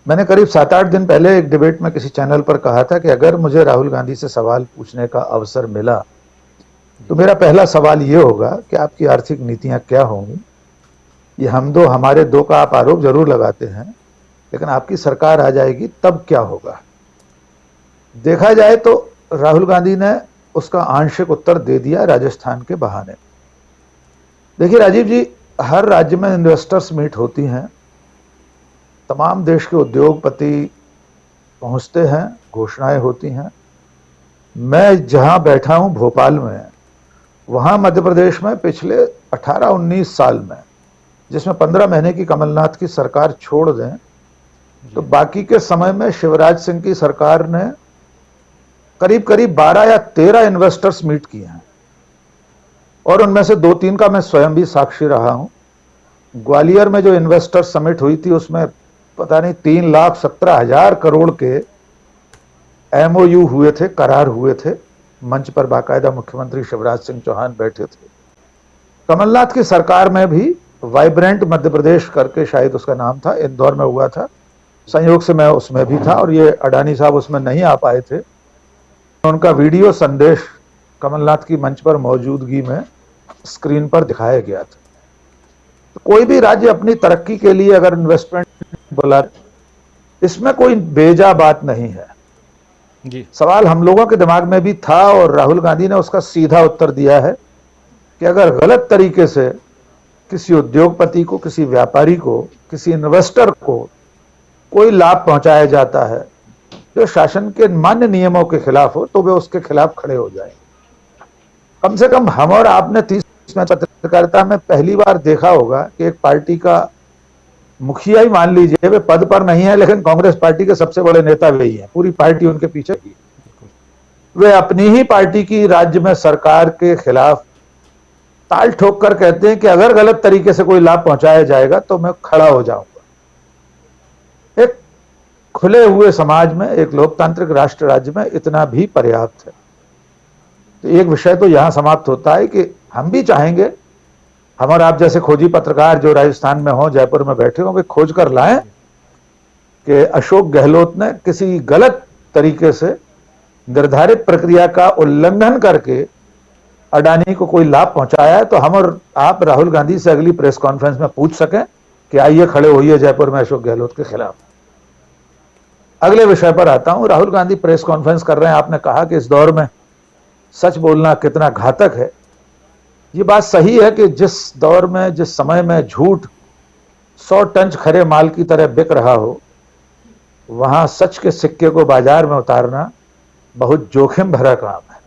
मैंने करीब 7-8 दिन पहले एक डिबेट में किसी चैनल पर कहा था कि अगर मुझे राहुल गांधी से सवाल पूछने का अवसर मिला तो मेरा पहला सवाल ये होगा कि आपकी आर्थिक नीतियां क्या होंगी। ये हमारे दो का आप आरोप जरूर लगाते हैं, लेकिन आपकी सरकार आ जाएगी तब क्या होगा। देखा जाए तो राहुल गांधी ने उसका आंशिक उत्तर दे दिया राजस्थान के बहाने। देखिए राजीव जी, हर राज्य में इन्वेस्टर्स मीट होती हैं, तमाम देश के उद्योगपति पहुंचते हैं, घोषणाएं होती हैं। मैं जहां बैठा हूं भोपाल में, वहां मध्य प्रदेश में पिछले 18-19 साल में, जिसमें 15 महीने की कमलनाथ की सरकार छोड़ दें, तो बाकी के समय में शिवराज सिंह की सरकार ने करीब करीब 12 या 13 इन्वेस्टर्स मीट किए हैं, और उनमें से 2-3 का मैं स्वयं भी साक्षी रहा हूं। ग्वालियर में जो इन्वेस्टर समिट हुई थी उसमें पता नहीं 3,17,000 करोड़ के MOU हुए थे, करार हुए थे। मंच पर बाकायदा मुख्यमंत्री शिवराज सिंह चौहान बैठे थे। कमलनाथ की सरकार में भी वाइब्रेंट मध्य प्रदेश करके शायद उसका नाम था, इंदौर में हुआ था। संयोग से मैं उसमें भी था और ये अडानी साहब उसमें नहीं आ पाए थे। उनका वीडियो संदेश कमलनाथ की मंच पर मौजूदगी में स्क्रीन पर दिखाया गया था। तो कोई भी राज्य अपनी तरक्की के लिए अगर इन्वेस्टमेंट बोला, इसमें कोई बेजा बात नहीं है जी। सवाल हम लोगों के दिमाग में भी था और राहुल गांधी ने उसका सीधा उत्तर दिया है कि अगर गलत तरीके से किसी उद्योगपति को, किसी व्यापारी को, किसी इन्वेस्टर को कोई लाभ पहुंचाया जाता है जो शासन के मान्य नियमों के खिलाफ हो, तो वे उसके खिलाफ खड़े हो जाएंगे। कम से कम हम और आपने 30 में पत्रकारिता में पहली बार देखा होगा कि एक पार्टी का मुखिया ही मान लीजिए, वे पद पर नहीं है लेकिन कांग्रेस पार्टी के सबसे बड़े नेता वही हैं, पूरी पार्टी उनके पीछे की। वे अपनी ही पार्टी की राज्य में सरकार के खिलाफ ताल ठोक कर कहते हैं कि अगर गलत तरीके से कोई लाभ पहुंचाया जाएगा तो मैं खड़ा हो जाऊंगा। एक खुले हुए समाज में, एक लोकतांत्रिक राष्ट्र राज्य में इतना भी पर्याप्त है। तो एक विषय तो यहां समाप्त होता है कि हम भी चाहेंगे, हम और आप जैसे खोजी पत्रकार जो राजस्थान में हो, जयपुर में बैठे हो, वे खोज कर लाएं कि अशोक गहलोत ने किसी गलत तरीके से निर्धारित प्रक्रिया का उल्लंघन करके अडानी को कोई लाभ पहुंचाया है, तो हम और आप राहुल गांधी से अगली प्रेस कॉन्फ्रेंस में पूछ सकें कि आइए खड़े होइए जयपुर में अशोक गहलोत के खिलाफ। अगले विषय पर आता हूं। राहुल गांधी प्रेस कॉन्फ्रेंस कर रहे हैं, आपने कहा कि इस दौर में सच बोलना कितना घातक है। ये बात सही है कि जिस दौर में, जिस समय में झूठ 100 टन खरे माल की तरह बिक रहा हो, वहां सच के सिक्के को बाजार में उतारना बहुत जोखिम भरा काम है।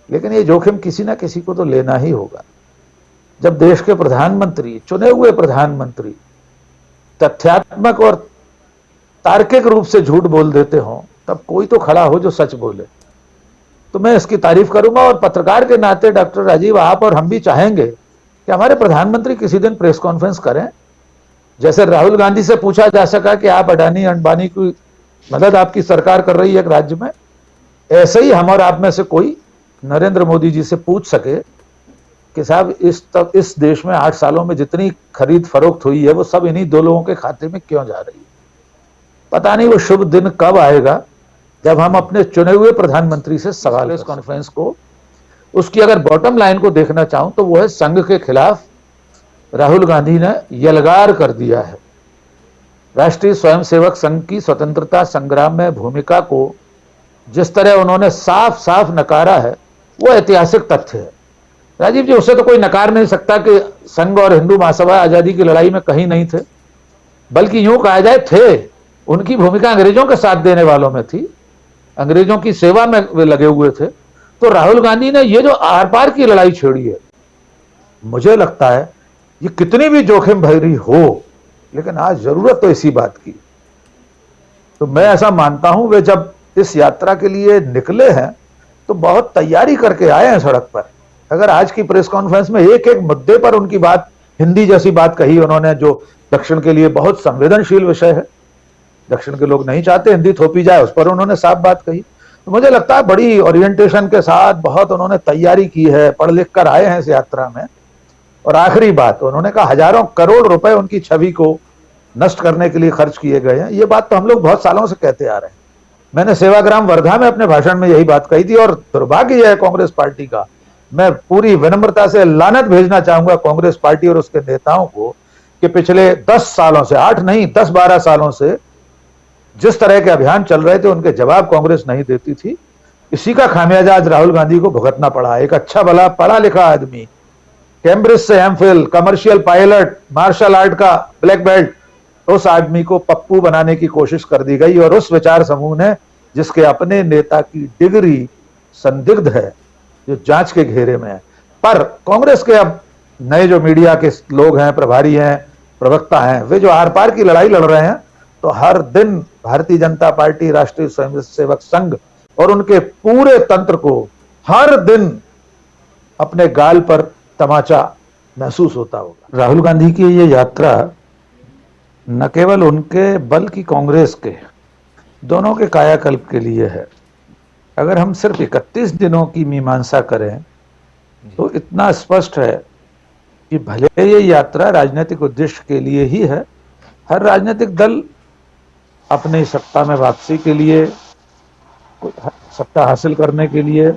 लेकिन ये जोखिम किसी ना किसी को तो लेना ही होगा। जब देश के प्रधानमंत्री, चुने हुए प्रधानमंत्री, तथ्यात्मक और तार्किक रूप से झूठ बोल देते हो, तब कोई तो खड़ा हो जो सच बोले। तो मैं इसकी तारीफ करूंगा, और पत्रकार के नाते डॉक्टर राजीव, आप और हम भी चाहेंगे कि हमारे प्रधानमंत्री किसी दिन प्रेस कॉन्फ्रेंस करें। जैसे राहुल गांधी से पूछा जा सका कि आप अडानी अंबानी की मदद आपकी सरकार कर रही है एक राज्य में, ऐसे ही हम और आप में से कोई नरेंद्र मोदी जी से पूछ सके कि साहब इस देश में 8 सालों में जितनी खरीद फरोख्त हुई है वो सब इन्हीं 2 लोगों के खाते में क्यों जा रही है। पता नहीं वो शुभ दिन कब आएगा जब हम अपने चुने हुए प्रधानमंत्री से सवाल इस कॉन्फ्रेंस को, उसकी अगर बॉटम लाइन को देखना चाहूं तो वो है संघ के खिलाफ राहुल गांधी ने यलगार कर दिया है। राष्ट्रीय स्वयंसेवक संघ की स्वतंत्रता संग्राम में भूमिका को जिस तरह उन्होंने साफ साफ नकारा है, वो ऐतिहासिक तथ्य है। राजीव जी, उसे तो कोई नकार नहीं सकता कि संघ और हिंदू महासभा आजादी की लड़ाई में कहीं नहीं थे, बल्कि यूं कहा जाए थे। उनकी भूमिका अंग्रेजों के साथ देने वालों में थी, अंग्रेजों की सेवा में वे लगे हुए थे। तो राहुल गांधी ने ये जो आर पार की लड़ाई छेड़ी है, मुझे लगता है ये कितनी भी जोखिम भरी हो, लेकिन आज जरूरत तो इसी बात की। तो मैं ऐसा मानता हूं वे जब इस यात्रा के लिए निकले हैं तो बहुत तैयारी करके आए हैं सड़क पर। अगर आज की प्रेस कॉन्फ्रेंस में एक एक मुद्दे पर उनकी बात, हिंदी जैसी बात कही उन्होंने, जो दक्षिण के लिए बहुत संवेदनशील विषय है, दक्षिण के लोग नहीं चाहते हिंदी थोपी जाए, उस पर उन्होंने साफ बात कही। तो मुझे लगता है बड़ी ओरिएंटेशन के साथ बहुत उन्होंने तैयारी की है, पढ़ लिख कर आए हैं इस यात्रा में। और आखिरी बात, उन्होंने कहा हजारों करोड़ रुपए उनकी छवि को नष्ट करने के लिए खर्च किए गए हैं। ये बात तो हम लोग बहुत सालों से कहते आ रहे हैं। मैंने सेवाग्राम वर्धा में अपने भाषण में यही बात कही थी, और दुर्भाग्य है कांग्रेस पार्टी का, मैं पूरी विनम्रता से लानत भेजना चाहूंगा कांग्रेस पार्टी और उसके नेताओं को, कि पिछले 10 सालों से, 8 नहीं 10-12 सालों से जिस तरह के अभियान चल रहे थे उनके जवाब कांग्रेस नहीं देती थी। इसी का खामियाजा आज राहुल गांधी को भुगतना पड़ा। एक अच्छा भला पढ़ा लिखा आदमी, कैम्ब्रिज से MPhil, commercial pilot, martial art का ब्लैक बेल्ट, उस आदमी को पप्पू बनाने की कोशिश कर दी गई, और उस विचार समूह ने, जिसके अपने नेता की डिग्री संदिग्ध है, जो जांच के घेरे में है। पर कांग्रेस के अब नए जो मीडिया के लोग हैं, प्रभारी हैं, प्रवक्ता हैं, वे जो आर पार की लड़ाई लड़ रहे हैं, तो हर दिन भारतीय जनता पार्टी, राष्ट्रीय स्वयंसेवक संघ और उनके पूरे तंत्र को हर दिन अपने गाल पर तमाचा महसूस होता होगा। राहुल गांधी की ये यात्रा न केवल उनके बल्कि कांग्रेस के दोनों के कायाकल्प के लिए है। अगर हम सिर्फ 31 दिनों की मीमांसा करें तो इतना स्पष्ट है कि भले ये यात्रा राजनीतिक उद्देश्य के लिए ही है, हर राजनीतिक दल अपनी सत्ता में वापसी के लिए, सत्ता हासिल करने के लिए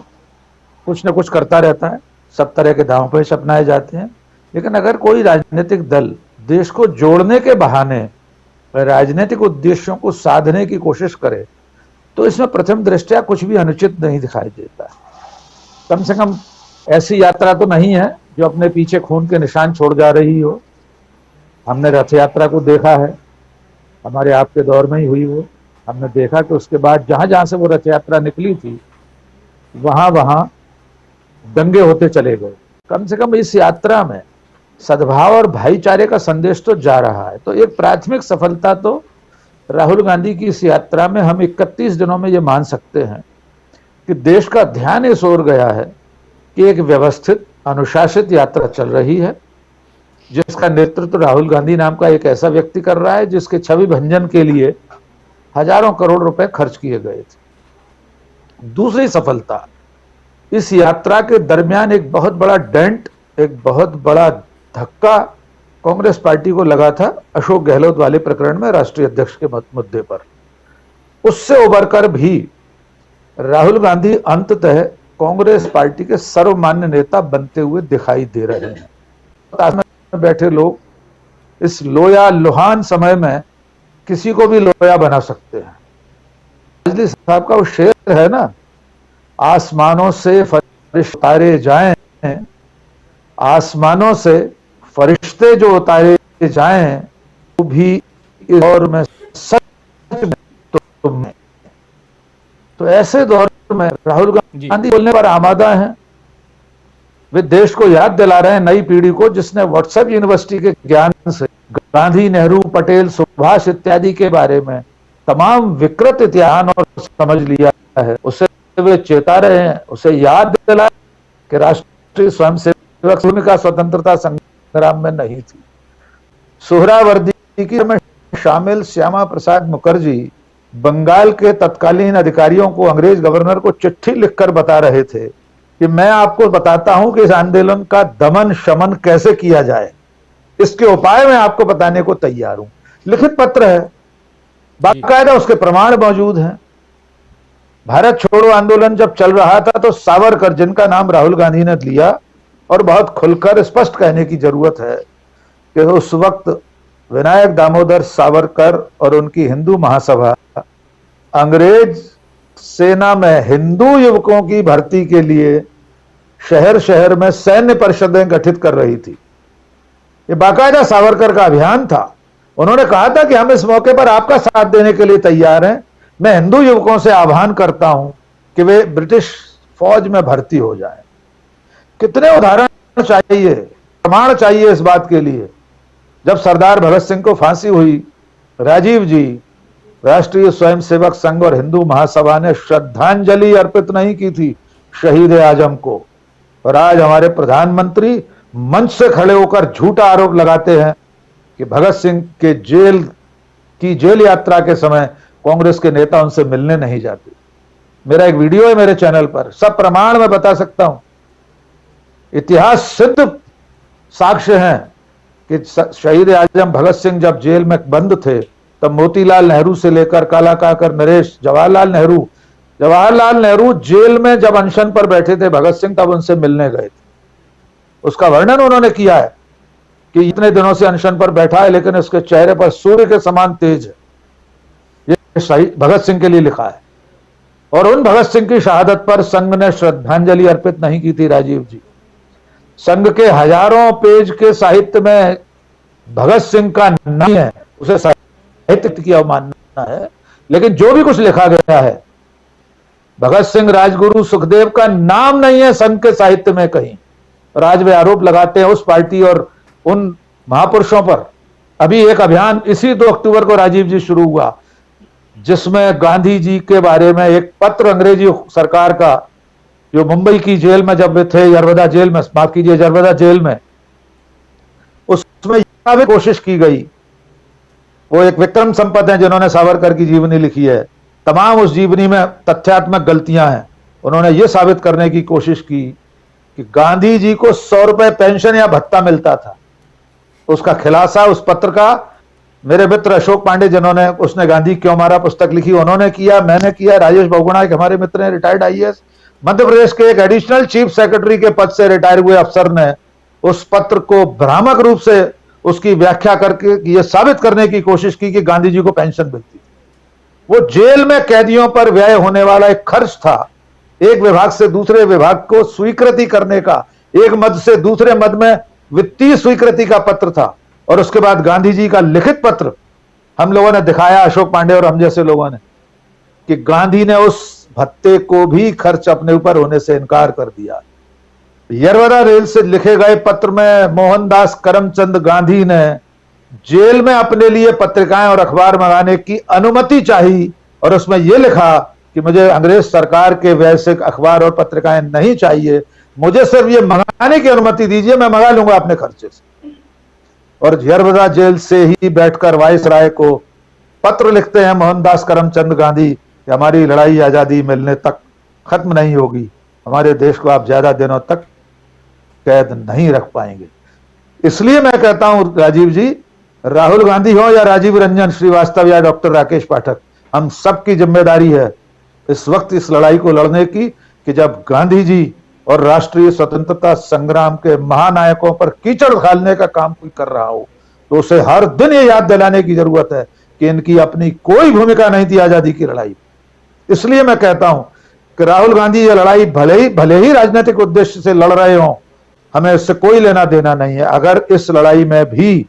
कुछ न कुछ करता रहता है, सब तरह के दांव-पेच अपनाए जाते हैं। लेकिन अगर कोई राजनीतिक दल देश को जोड़ने के बहाने राजनीतिक उद्देश्यों को साधने की कोशिश करे, तो इसमें प्रथम दृष्टया कुछ भी अनुचित नहीं दिखाई देता। कम से कम ऐसी यात्रा तो नहीं है जो अपने पीछे खून के निशान छोड़ जा रही हो। हमने रथ यात्रा को देखा है, हमारे आपके दौर में ही हुई वो। हमने देखा कि उसके बाद जहां जहां से वो रथ यात्रा निकली थी, वहां वहां दंगे होते चले गए। कम से कम इस यात्रा में सद्भाव और भाईचारे का संदेश तो जा रहा है। तो एक प्राथमिक सफलता तो राहुल गांधी की इस यात्रा में हम 31 दिनों में ये मान सकते हैं कि देश का ध्यान इस ओर गया है कि एक व्यवस्थित, अनुशासित यात्रा चल रही है, जिसका नेतृत्व राहुल गांधी नाम का एक ऐसा व्यक्ति कर रहा है जिसके छवि भंजन के लिए हजारों करोड़ रुपए खर्च किए गए थे। दूसरी सफलता, इस यात्रा के दरमियान एक बहुत बड़ा डेंट, एक बहुत बड़ा धक्का कांग्रेस पार्टी को लगा था अशोक गहलोत वाले प्रकरण में, राष्ट्रीय अध्यक्ष के मुद्दे पर। उससे उबरकर भी राहुल गांधी अंततः कांग्रेस पार्टी के सर्वमान्य नेता बनते हुए दिखाई दे रहे हैं। बैठे लोग इस लोया लुहान समय में किसी को भी लोया बना सकते हैं। बिजली साहब का वो शेर है ना, आसमानों से फरिश्ते उतारे जाएं, आसमानों से फरिश्ते जो उतारे जाएं, वो भी इस दौर में सच में तो ऐसे दौर में राहुल गांधी बोलने पर आमादा हैं। वे देश को याद दिला रहे हैं, नई पीढ़ी को, जिसने व्हाट्सएप यूनिवर्सिटी के ज्ञान से गांधी, नेहरू, पटेल, सुभाष इत्यादि के बारे में तमाम विकृत इतिहास और समझ लिया है, उसे वे चेता रहे हैं, उसे याद दिला कि राष्ट्रीय स्वयंसेवक संघ का स्वतंत्रता संग्राम में नहीं थी। सुहरावर्दी की में शामिल श्यामा प्रसाद मुखर्जी बंगाल के तत्कालीन अधिकारियों को, अंग्रेज गवर्नर को चिट्ठी लिखकर बता रहे थे कि मैं आपको बताता हूं कि इस आंदोलन का दमन शमन कैसे किया जाए, इसके उपाय मैं आपको बताने को तैयार हूं। लिखित पत्र है, बाकायदा उसके प्रमाण मौजूद हैं। भारत छोड़ो आंदोलन जब चल रहा था तो सावरकर, जिनका नाम राहुल गांधी ने लिया, और बहुत खुलकर स्पष्ट कहने की जरूरत है कि उस वक्त विनायक दामोदर सावरकर और उनकी हिंदू महासभा अंग्रेज सेना में हिंदू युवकों की भर्ती के लिए शहर शहर में सैन्य परिषदें गठित कर रही थी। ये बाकायदा सावरकर का अभियान था। उन्होंने कहा था कि हम इस मौके पर आपका साथ देने के लिए तैयार हैं। मैं हिंदू युवकों से आह्वान करता हूं कि वे ब्रिटिश फौज में भर्ती हो जाएं। कितने उदाहरण चाहिए, प्रमाण चाहिए इस बात के लिए। जब सरदार भगत सिंह को फांसी हुई, राजीव जी, राष्ट्रीय स्वयंसेवक संघ और हिंदू महासभा ने श्रद्धांजलि अर्पित नहीं की थी शहीद आजम को, और आज हमारे प्रधानमंत्री मंच से खड़े होकर झूठा आरोप लगाते हैं कि भगत सिंह के जेल यात्रा के समय कांग्रेस के नेता उनसे मिलने नहीं जाते। मेरा एक वीडियो है मेरे चैनल पर, सब प्रमाण मैं बता सकता हूं, इतिहास सिद्ध साक्ष्य हैं कि शहीद आजम भगत सिंह जब जेल में बंद थे तब मोतीलाल नेहरू से लेकर काला काकर नरेश, जवाहरलाल नेहरू जेल में जब अनशन पर बैठे थे भगत सिंह तब उनसे मिलने गए थे। उसका वर्णन उन्होंने किया है कि इतने दिनों से अनशन पर बैठा है लेकिन उसके चेहरे पर सूर्य के समान तेज है। ये शहीद भगत सिंह के लिए लिखा है। और उन भगत सिंह की शहादत पर संघ ने श्रद्धांजलि अर्पित नहीं की थी राजीव जी। संघ के हजारों पेज के साहित्य में भगत सिंह का नहीं है, उसे साहित्य की अवमानना है। लेकिन जो भी कुछ लिखा गया है, भगत सिंह, राजगुरु, सुखदेव का नाम नहीं है संघ के साहित्य में कहीं। और आज वे आरोप लगाते हैं उस पार्टी और उन महापुरुषों पर। अभी एक अभियान इसी 2 अक्टूबर को राजीव जी शुरू हुआ जिसमें गांधी जी के बारे में एक पत्र अंग्रेजी सरकार का, जो मुंबई की जेल में जब वे थे, यरवदा जेल में, माफ कीजिए यरवदा जेल में, उसमें यह भी कोशिश की गई। वो एक विक्रम संपत है जिन्होंने सावरकर की जीवनी लिखी है। तमाम उस जीवनी में तथ्यात्मक गलतियां हैं। उन्होंने ये साबित करने की कोशिश की कि गांधी जी को 100 रुपए पेंशन या भत्ता मिलता था। उसका खुलासा उस पत्र का मेरे मित्र अशोक पांडे, जिन्होंने उसने गांधी क्यों मारा पुस्तक लिखी, उन्होंने किया, मैंने किया, राजेश बहुगुणा एक हमारे मित्र हैं, रिटायर्ड आईएएस, मध्य प्रदेश के एक एडिशनल चीफ सेक्रेटरी के पद से रिटायर हुए अफसर ने उस पत्र को भ्रामक रूप से उसकी व्याख्या करके यह साबित करने की कोशिश की कि गांधी जी को पेंशन मिलती थी। वो जेल में कैदियों पर व्यय होने वाला एक खर्च था। एक विभाग से दूसरे विभाग को स्वीकृति करने का, एक मद से दूसरे मद में वित्तीय स्वीकृति का पत्र था। और उसके बाद गांधी जी का लिखित पत्र हम लोगों ने दिखाया, अशोक पांडे और हम जैसे लोगों ने, कि गांधी ने उस भत्ते को भी खर्च अपने ऊपर होने से इनकार कर दिया। यरवदा जेल से लिखे गए पत्र में मोहनदास करमचंद गांधी ने जेल में अपने लिए पत्रिकाएं और अखबार मंगाने की अनुमति चाहिए और उसमें यह लिखा कि मुझे अंग्रेज सरकार के वैसे अखबार और पत्रिकाएं नहीं चाहिए, मुझे सिर्फ ये मंगाने की अनुमति दीजिए, मैं मंगा लूंगा अपने खर्चे से। और यरवदा जेल से ही बैठकर वायसराय को पत्र लिखते हैं मोहनदास करमचंद गांधी कि हमारी लड़ाई आजादी मिलने तक खत्म नहीं होगी, हमारे देश को आप ज्यादा दिनों तक कैद नहीं रख पाएंगे। इसलिए मैं कहता हूं राजीव जी, राहुल गांधी हो या राजीव रंजन श्रीवास्तव या डॉक्टर राकेश पाठक, हम सबकी जिम्मेदारी है इस वक्त इस लड़ाई को लड़ने की कि जब गांधी जी और राष्ट्रीय स्वतंत्रता संग्राम के महानायकों पर कीचड़ उखाड़ने का काम कोई कर रहा हो तो उसे हर दिन ये याद दिलाने की जरूरत है कि इनकी अपनी कोई भूमिका नहीं थी आजादी की लड़ाई। इसलिए मैं कहता हूं कि राहुल गांधी ये लड़ाई भले ही राजनीतिक उद्देश्य से लड़ रहे हों, हमें इससे कोई लेना देना नहीं है। अगर इस लड़ाई में भी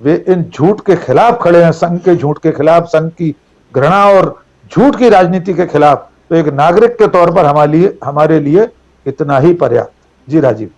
वे इन झूठ के खिलाफ खड़े हैं, संघ के झूठ के खिलाफ, संघ की घृणा और झूठ की राजनीति के खिलाफ, तो एक नागरिक के तौर पर हमारे लिए इतना ही पर्याप्त। जी राजीव।